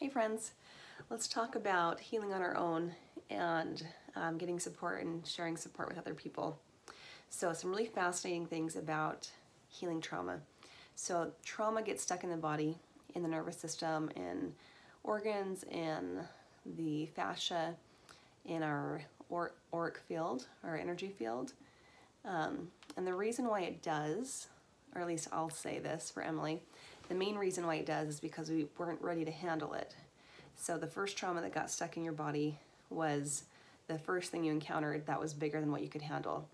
Hey friends, let's talk about healing on our own and getting support and sharing support with other people. So some really fascinating things about healing trauma. So trauma gets stuck in the body, in the nervous system, in organs, in the fascia, in our auric field, our energy field. And the reason why it does, or at least I'll say this for Emily, the main reason why it does is because we weren't ready to handle it. So the first trauma that got stuck in your body was the first thing you encountered that was bigger than what you could handle.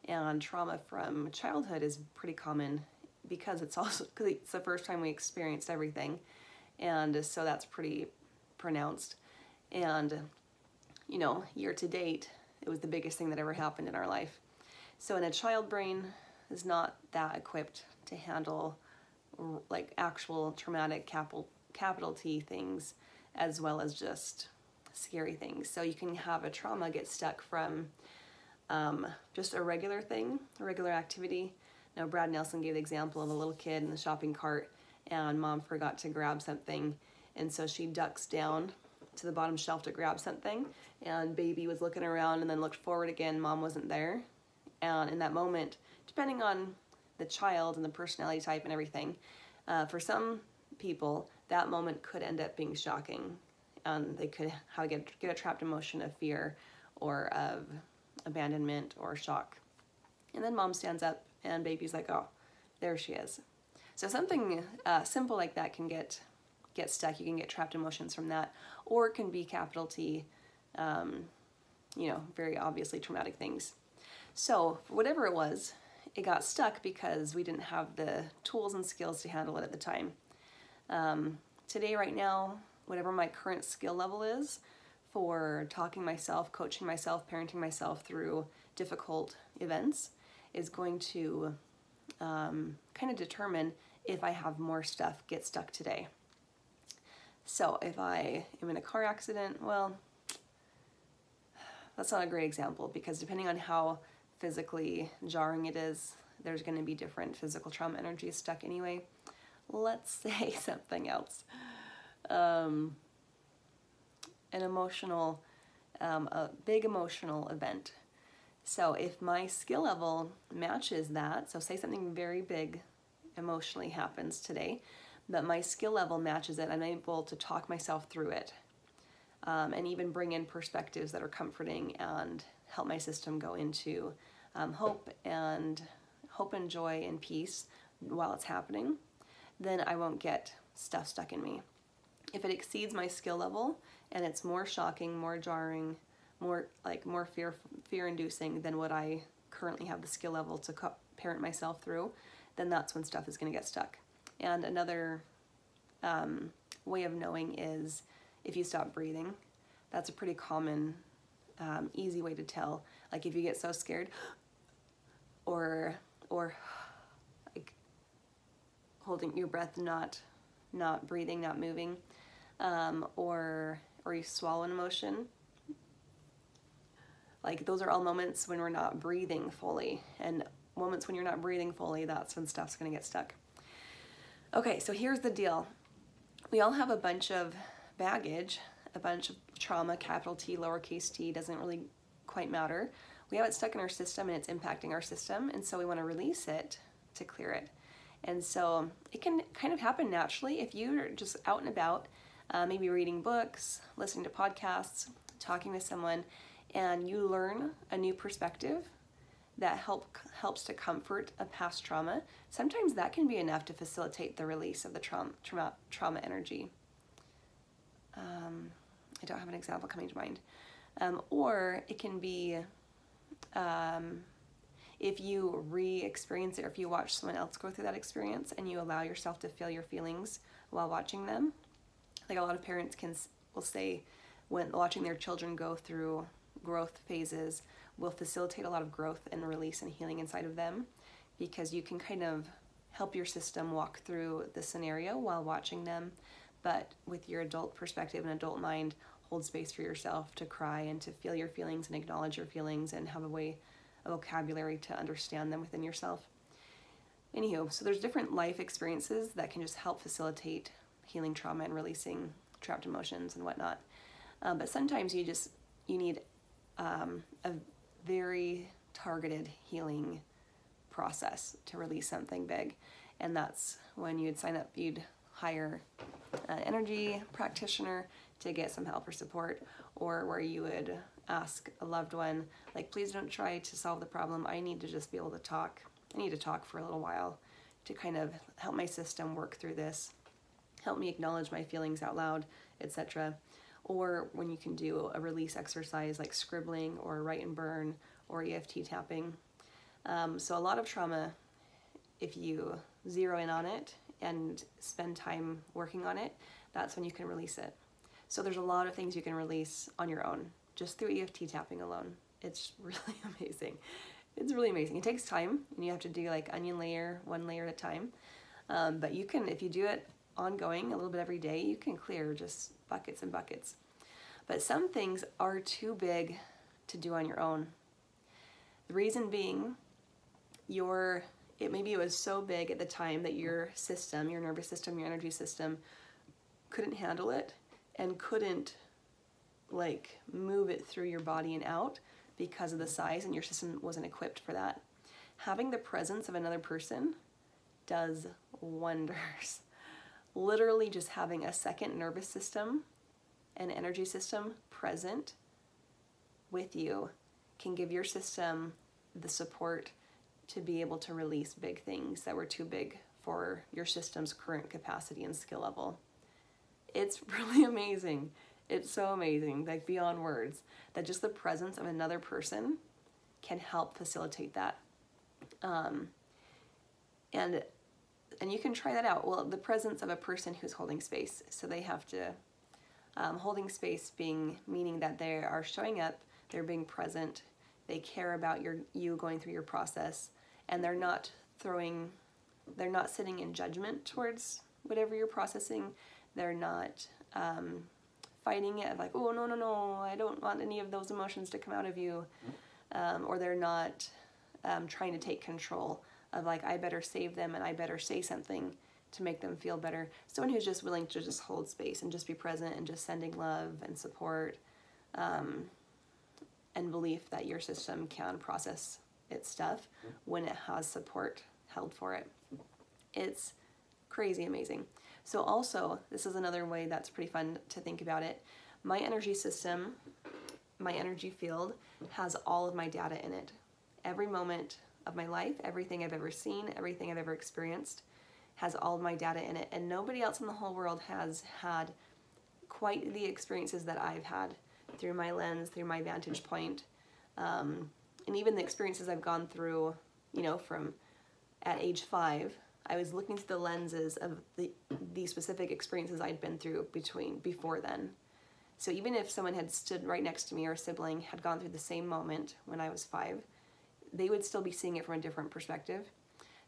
And trauma from childhood is pretty common because it's the first time we experienced everything. And so that's pretty pronounced. And, you know, year to date, it was the biggest thing that ever happened in our life. So in a child brain is not that equipped to handle like actual traumatic capital T things as well as just scary things. So you can have a trauma get stuck from just a regular thing, a regular activity. Now Brad Nelson gave the example of a little kid in the shopping cart and mom forgot to grab something, and so she ducks down to the bottom shelf to grab something, and baby was looking around and then looked forward again, mom wasn't there. And in that moment, depending on the child and the personality type and everything, for some people that moment could end up being shocking, and they could get a trapped emotion of fear or of abandonment or shock. And then mom stands up and baby's like, oh, there she is. So something simple like that can get stuck. You can get trapped emotions from that, or it can be capital T, very obviously traumatic things. So whatever it was, it got stuck because we didn't have the tools and skills to handle it at the time. Today, right now, whatever my current skill level is for talking myself, coaching myself, parenting myself through difficult events is going to kind of determine if I have more stuff get stuck today. So if I am in a car accident, well, that's not a great example because depending on how physically jarring it is, there's going to be different physical trauma energies stuck anyway. Let's say something else. An emotional, a big emotional event. So if my skill level matches that, so say something very big emotionally happens today, but my skill level matches it, I'm able to talk myself through it, and even bring in perspectives that are comforting and help my system go into hope and joy and peace while it's happening, then I won't get stuff stuck in me. If it exceeds my skill level and it's more shocking, more jarring, more fear-inducing than what I currently have the skill level to parent myself through, then that's when stuff is going to get stuck. And another way of knowing is if you stop breathing. That's a pretty common, easy way to tell. Like if you get so scared, or like holding your breath, not breathing, not moving, or you swallow an emotion. Like those are all moments when we're not breathing fully, and moments when you're not breathing fully, that's when stuff's gonna get stuck. Okay, so here's the deal. We all have a bunch of baggage, a bunch of trauma, capital T, lowercase t, doesn't really quite matter. We have it stuck in our system and it's impacting our system, and so we want to release it to clear it. And so it can kind of happen naturally if you're just out and about, maybe reading books, listening to podcasts, talking to someone, and you learn a new perspective that helps to comfort a past trauma. Sometimes that can be enough to facilitate the release of the trauma energy. I don't have an example coming to mind. Or it can be if you re-experience it, or if you watch someone else go through that experience and you allow yourself to feel your feelings while watching them. Like a lot of parents will say when watching their children go through growth phases will facilitate a lot of growth and release and healing inside of them, because you can kind of help your system walk through the scenario while watching them, but with your adult perspective and adult mind, hold space for yourself to cry and to feel your feelings and acknowledge your feelings and have a vocabulary to understand them within yourself. Anywho, so there's different life experiences that can just help facilitate healing trauma and releasing trapped emotions and whatnot. But sometimes you need a very targeted healing process to release something big. And that's when you'd sign up, you'd hire an energy practitioner to get some help or support, or where you would ask a loved one, like, please don't try to solve the problem. I need to just be able to talk. I need to talk for a little while to kind of help my system work through this, help me acknowledge my feelings out loud, etc. Or when you can do a release exercise like scribbling or write and burn or EFT tapping. So a lot of trauma, if you zero in on it and spend time working on it, that's when you can release it. So there's a lot of things you can release on your own, just through EFT tapping alone. It's really amazing. It's really amazing. It takes time, and you have to do like onion layer, one layer at a time. But you can, if you do it ongoing, a little bit every day, you can clear just buckets and buckets. But some things are too big to do on your own. The reason being, maybe it was so big at the time that your system, your nervous system, your energy system couldn't handle it and couldn't like move it through your body and out because of the size, and your system wasn't equipped for that. Having the presence of another person does wonders. Literally just having a second nervous system and energy system present with you can give your system the support to be able to release big things that were too big for your system's current capacity and skill level. It's really amazing. It's so amazing, like beyond words, that just the presence of another person can help facilitate that. And you can try that out. Well, the presence of a person who's holding space. So they have to, holding space meaning that they are showing up, they're being present, they care about you going through your process, and they're not sitting in judgment towards whatever you're processing. They're not fighting it, like, oh, no, I don't want any of those emotions to come out of you. Or they're not trying to take control of, like, I better save them and I better say something to make them feel better. Someone who's just willing to just hold space and just be present and just sending love and support and belief that your system can process its stuff when it has support held for it. It's crazy amazing. So also, this is another way that's pretty fun to think about it. My energy system, my energy field, has all of my data in it. Every moment of my life, everything I've ever seen, everything I've ever experienced has all of my data in it. And nobody else in the whole world has had quite the experiences that I've had through my lens, through my vantage point. And even the experiences I've gone through, from at age 5, I was looking through the lenses of the specific experiences I'd been through before then. So even if someone had stood right next to me or a sibling had gone through the same moment when I was 5, they would still be seeing it from a different perspective.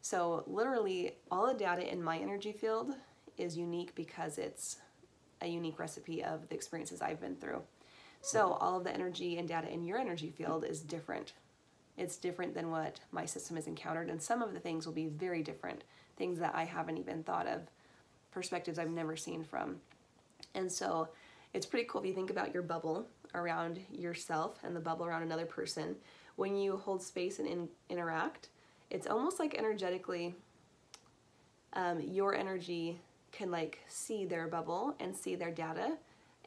So literally all the data in my energy field is unique because it's a unique recipe of the experiences I've been through. So all of the energy and data in your energy field is different. It's different than what my system has encountered, and some of the things will be very different, things that I haven't even thought of, perspectives I've never seen from. And so it's pretty cool if you think about your bubble around yourself and the bubble around another person. When you hold space and interact, it's almost like energetically, your energy can like see their bubble and see their data,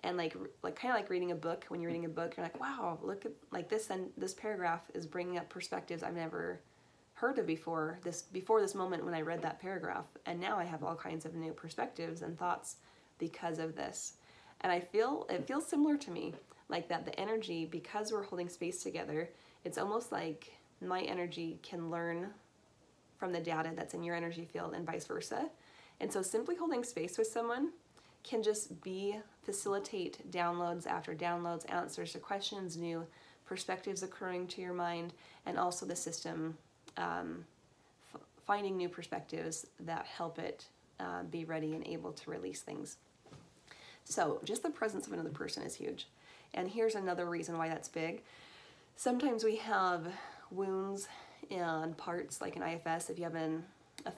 and like kind of like reading a book. When you're reading a book, you're like, wow, look at like this, and this paragraph is bringing up perspectives I've never heard of before this moment when I read that paragraph, and now I have all kinds of new perspectives and thoughts because of this. And it feels similar to me, like that the energy, because we're holding space together, it's almost like my energy can learn from the data that's in your energy field and vice versa. And so simply holding space with someone can just facilitate downloads after downloads, answers to questions, new perspectives occurring to your mind, and also the system finding new perspectives that help it be ready and able to release things. So just the presence of another person is huge. And here's another reason why that's big. Sometimes we have wounds and parts, like an IFS, if you have a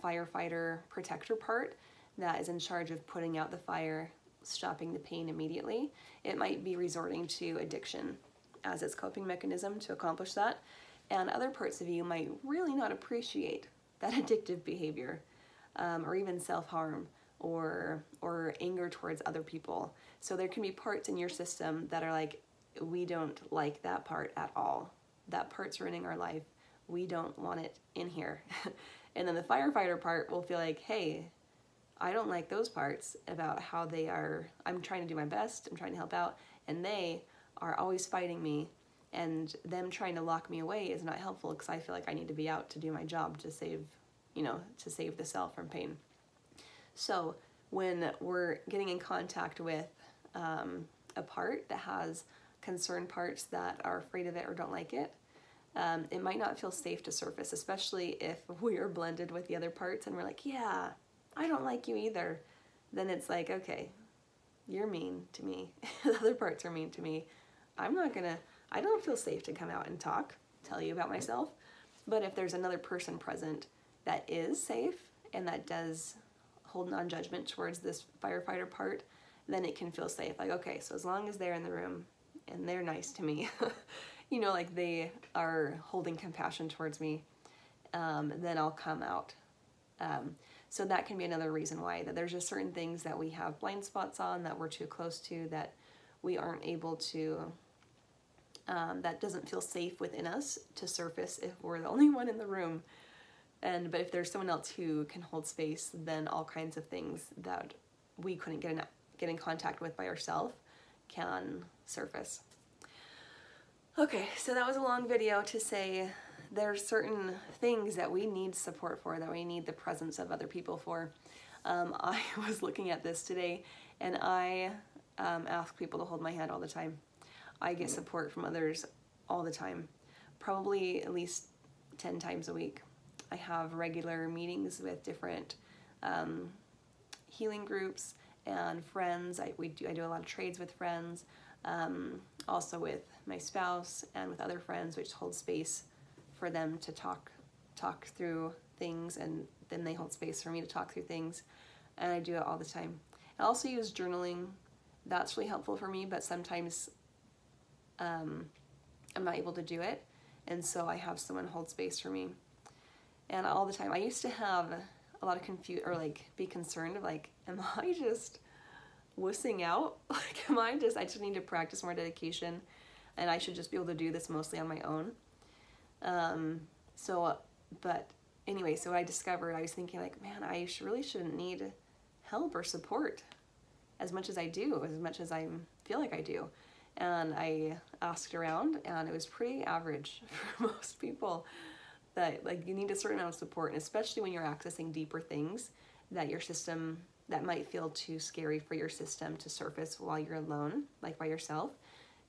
firefighter protector part that is in charge of putting out the fire, stopping the pain immediately. It might be resorting to addiction as its coping mechanism to accomplish that. And other parts of you might really not appreciate that addictive behavior, or even self-harm or anger towards other people. So there can be parts in your system that are like, we don't like that part at all. That part's ruining our life. We don't want it in here. And then the firefighter part will feel like, hey, I don't like those parts about how they are. I'm trying to do my best. I'm trying to help out. And they are always fighting me. And them trying to lock me away is not helpful because I feel like I need to be out to do my job to save, to save the self from pain. So when we're getting in contact with a part that has concerned parts that are afraid of it or don't like it, it might not feel safe to surface, especially if we are blended with the other parts and we're like, yeah, I don't like you either. Then it's like, okay, you're mean to me. The other parts are mean to me. I don't feel safe to come out and tell you about myself. But if there's another person present that is safe and that does hold non-judgment towards this firefighter part, then it can feel safe. Like, okay, so as long as they're in the room and they're nice to me, like they are holding compassion towards me, then I'll come out. So that can be another reason why, that there's just certain things that we have blind spots on, that we're too close to, that we aren't able to, that doesn't feel safe within us to surface if we're the only one in the room. But if there's someone else who can hold space, then all kinds of things that we couldn't get in contact with by ourselves can surface. Okay, so that was a long video to say there's certain things that we need support for, that we need the presence of other people for. I was looking at this today, and I ask people to hold my hand all the time. I get support from others all the time, probably at least 10 times a week. I have regular meetings with different healing groups and friends. I do a lot of trades with friends, also with my spouse and with other friends, which hold space for them to talk through things, and then they hold space for me to talk through things, and I do it all the time. I also use journaling. That's really helpful for me, but sometimes I'm not able to do it, and so I have someone hold space for me. And all the time, I used to have a lot of be concerned of like, am I just wussing out? Like, I just need to practice more dedication, and I should just be able to do this mostly on my own. But anyway, so I discovered, I was thinking like, man, I really shouldn't need help or support as much as I do, as much as I feel like I do. And I asked around, and it was pretty average for most people, that like you need a certain amount of support, and especially when you're accessing deeper things that your system, that might feel too scary for your system to surface while you're alone, like by yourself,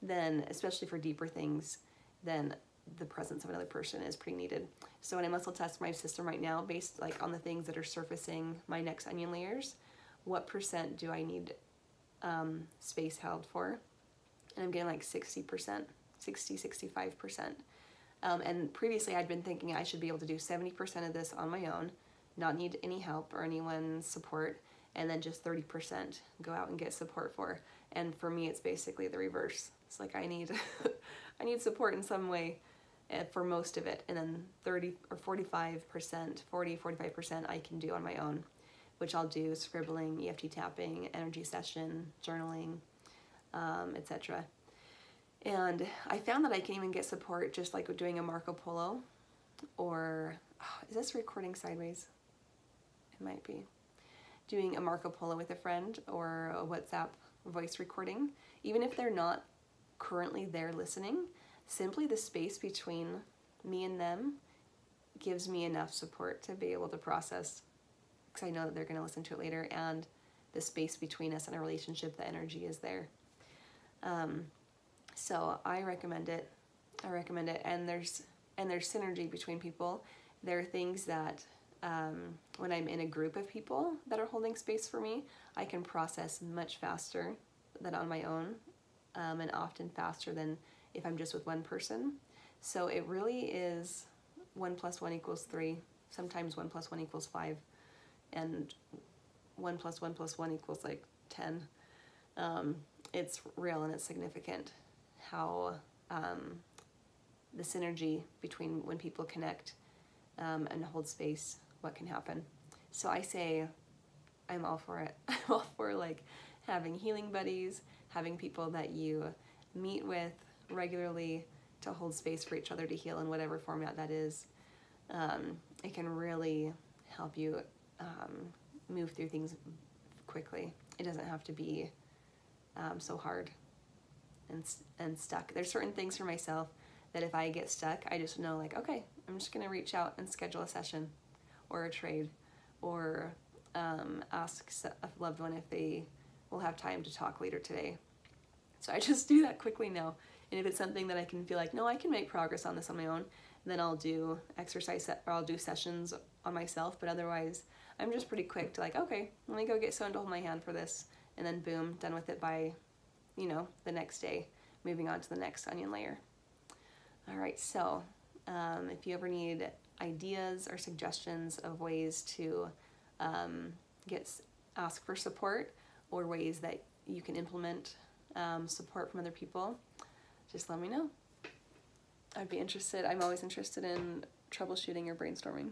then especially for deeper things, then the presence of another person is pretty needed. So when I muscle test my system right now, based like on the things that are surfacing my next onion layers, what percent do I need space held for? And I'm getting like 60%, 65%. And previously I'd been thinking I should be able to do 70% of this on my own, not need any help or anyone's support, and then just 30% go out and get support for. And for me, it's basically the reverse. It's like I need I need support in some way for most of it, and then 30 or 45%, 45% I can do on my own, which I'll do scribbling, EFT tapping, energy session, journaling, etc. And I found that I can even get support just like doing a Marco Polo, or, is this recording sideways? It might be. Doing a Marco Polo with a friend, or a WhatsApp voice recording, even if they're not currently there listening, simply the space between me and them gives me enough support to be able to process, because I know that they're going to listen to it later, and the space between us in a relationship, the energy is there. So I recommend it. And there's synergy between people. There are things that when I'm in a group of people that are holding space for me, I can process much faster than on my own, and often faster than if I'm just with one person. So it really is 1 + 1 = 3. Sometimes 1 + 1 = 5, and 1 + 1 + 1 = like 10. it's real and it's significant how the synergy between when people connect and hold space, what can happen. So I say I'm all for it. I'm all for like having healing buddies, having people that you meet with regularly to hold space for each other to heal in whatever format that is. It can really help you move through things quickly. It doesn't have to be so hard and stuck. There's certain things for myself that if I get stuck, I just know like, okay, I'm just gonna reach out and schedule a session or a trade or ask a loved one if they will have time to talk later today. So I just do that quickly now. And if it's something that I can feel like, no, I can make progress on this on my own, then I'll do exercise or I'll do sessions on myself. But otherwise, I'm just pretty quick to like, okay, let me go get someone to hold my hand for this. And then boom, done with it by, the next day, moving on to the next onion layer. All right, so if you ever need ideas or suggestions of ways to ask for support or ways that you can implement support from other people, just let me know. I'd be interested. I'm always interested in troubleshooting or brainstorming.